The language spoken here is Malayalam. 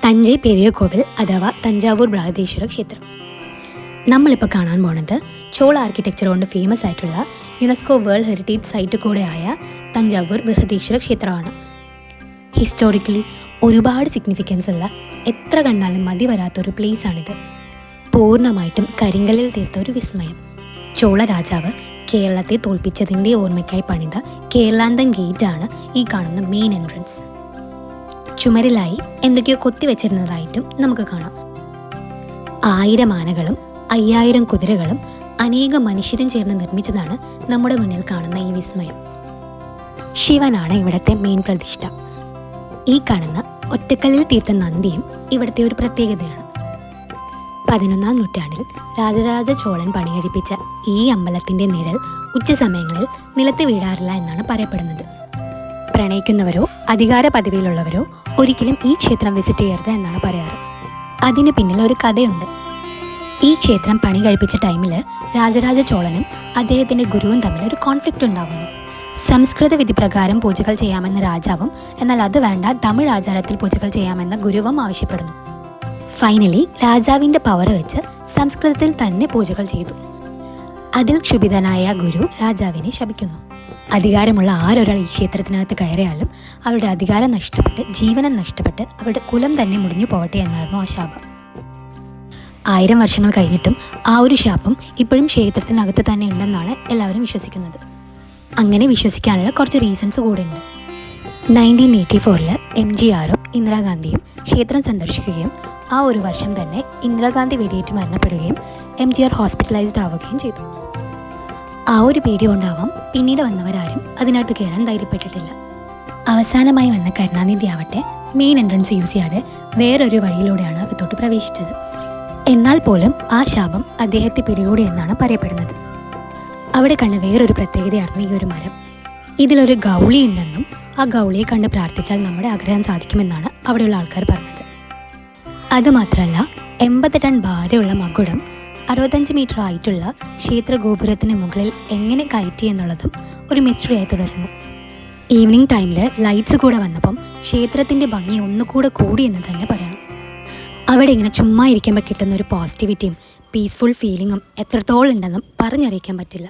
തഞ്ചൈ പെരിയ കോവിൽ അഥവാ തഞ്ചാവൂർ ബൃഹദീശ്വര ക്ഷേത്രം. നമ്മളിപ്പോൾ കാണാൻ പോണത് ചോള ആർക്കിടെക്ചർ കൊണ്ട് ഫേമസ് ആയിട്ടുള്ള യുനെസ്കോ വേൾഡ് ഹെറിറ്റേജ് സൈറ്റ് കൂടെയായ തഞ്ചാവൂർ ബൃഹദീശ്വര ക്ഷേത്രമാണ്. ഹിസ്റ്റോറിക്കലി ഒരുപാട് സിഗ്നിഫിക്കൻസ് ഉള്ള, എത്ര കണ്ടാലും മതി വരാത്തൊരു പ്ലേസാണിത്. പൂർണ്ണമായിട്ടും കരിങ്കല്ലിൽ തീർത്ത ഒരു വിസ്മയം. ചോള രാജാവ് കേരളത്തെ തോൽപ്പിച്ചതിൻ്റെ ഓർമ്മയ്ക്കായി പണിത കേരളാന്തം ഗേറ്റാണ് ഈ കാണുന്ന മെയിൻ എൻട്രൻസ്. ചുമരിലായി എന്തൊക്കെയോ കൊത്തിവെച്ചിരുന്നതായിട്ടും നമുക്ക് കാണാം. 1000 ആനകളും 5000 കുതിരകളും അനേകം മനുഷ്യരും ചേർന്ന് നിർമ്മിച്ചതാണ് നമ്മുടെ മുന്നിൽ കാണുന്ന ഈ വിസ്മയം. ശിവനാണ് ഇവിടുത്തെ മെയിൻ പ്രതിഷ്ഠ. ഈ കാണുന്ന ഒറ്റക്കല്ലിൽ തീർത്ത നന്ദിയും ഇവിടുത്തെ ഒരു പ്രത്യേകതയാണ്. 11ാം നൂറ്റാണ്ടിൽ രാജരാജ ചോളൻ പണികഴിപ്പിച്ച ഈ അമ്പലത്തിൻ്റെ നിഴൽ ഉച്ച സമയങ്ങളിൽ നിലത്ത് വീഴാറില്ല എന്നാണ് പറയപ്പെടുന്നത്. പ്രണയിക്കുന്നവരോ അധികാര പദവിയിലുള്ളവരോ ഒരിക്കലും ഈ ക്ഷേത്രം വിസിറ്റ് ചെയ്യരുത് എന്നാണ് പറയാറ്. അതിന് പിന്നിൽ ഒരു കഥയുണ്ട്. ഈ ക്ഷേത്രം പണി കഴിപ്പിച്ച ടൈമിൽ രാജരാജ ചോളനും അദ്ദേഹത്തിൻ്റെ ഗുരുവും തമ്മിൽ ഒരു കോൺഫ്ലിക്റ്റ് ഉണ്ടാവുന്നു. സംസ്കൃത വിധി പ്രകാരം പൂജകൾ ചെയ്യാമെന്ന രാജാവും, എന്നാൽ അത് വേണ്ട തമിഴ് ആചാരത്തിൽ പൂജകൾ ചെയ്യാമെന്ന ഗുരുവും ആവശ്യപ്പെടുന്നു. ഫൈനലി രാജാവിൻ്റെ പവർ വെച്ച് സംസ്കൃതത്തിൽ തന്നെ പൂജകൾ ചെയ്തു. അതിൽ ക്ഷുഭിതനായ ഗുരു രാജാവിനെ ശപിക്കുന്നു. അധികാരമുള്ള ആരൊരാൾ ഈ ക്ഷേത്രത്തിനകത്ത് കയറിയാലും അവരുടെ അധികാരം നഷ്ടപ്പെട്ട് ജീവനം നഷ്ടപ്പെട്ട് അവരുടെ കുലം തന്നെ മുടിഞ്ഞു പോവട്ടെ എന്നായിരുന്നു ആ ശാപം. 1000 വർഷങ്ങൾ കഴിഞ്ഞിട്ടും ആ ഒരു ശാപം ഇപ്പോഴും ക്ഷേത്രത്തിനകത്ത് തന്നെ ഉണ്ടെന്നാണ് എല്ലാവരും വിശ്വസിക്കുന്നത്. അങ്ങനെ വിശ്വസിക്കാനുള്ള കുറച്ച് റീസൺസ് കൂടെ ഉണ്ട്. 1984 MGRും ഇന്ദിരാഗാന്ധിയും ക്ഷേത്രം സന്ദർശിക്കുകയും ആ ഒരു വർഷം തന്നെ ഇന്ദിരാഗാന്ധി വെടിയേറ്റ് മരണപ്പെടുകയും MGR ഹോസ്പിറ്റലൈസ്ഡ് ആവുകയും ചെയ്തു. ആ ഒരു പേടി കൊണ്ടാവാം പിന്നീട് വന്നവരാരും അതിനകത്ത് കയറാൻ ധൈര്യപ്പെട്ടിട്ടില്ല. അവസാനമായി വന്ന കരുണാനിധി ആവട്ടെ മെയിൻ എൻട്രൻസ് യൂസ് ചെയ്യാതെ വേറൊരു വഴിയിലൂടെയാണ് അകത്തോട്ട് പ്രവേശിച്ചത്. എന്നാൽ പോലും ആ ശാപം അദ്ദേഹത്തെ പിടികൂടി എന്നാണ് പറയപ്പെടുന്നത്. അവിടെ കണ്ട വേറൊരു പ്രത്യേകതയായിരുന്നു ഈ ഒരു മരം. ഇതിലൊരു ഗൗളി ഉണ്ടെന്നും ആ ഗൗളിയെ കണ്ട് പ്രാർത്ഥിച്ചാൽ നമ്മുടെ ആഗ്രഹം സാധിക്കുമെന്നാണ് അവിടെയുള്ള ആൾക്കാർ പറഞ്ഞത്. അതുമാത്രമല്ല 80 ടൺ ഭാരമുള്ള മകുടം 65 മീറ്റർ ആയിട്ടുള്ള ക്ഷേത്ര ഗോപുരത്തിന് മുകളിൽ എങ്ങനെ കയറ്റി എന്നുള്ളതും ഒരു മിസ്റ്ററിയായി തുടരുന്നു. ഈവനിങ് ടൈമിൽ ലൈറ്റ്സ് കൂടെ വന്നപ്പം ക്ഷേത്രത്തിൻ്റെ ഭംഗി ഒന്നുകൂടെ കൂടി എന്ന് തന്നെ പറയണം. അവിടെ ഇങ്ങനെ ചുമ്മാ ഇരിക്കുമ്പോൾ കിട്ടുന്ന ഒരു പോസിറ്റിവിറ്റിയും പീസ്ഫുൾ ഫീലിങ്ങും എത്രത്തോളം ഉണ്ടെന്നും പറഞ്ഞറിയിക്കാൻ പറ്റില്ല.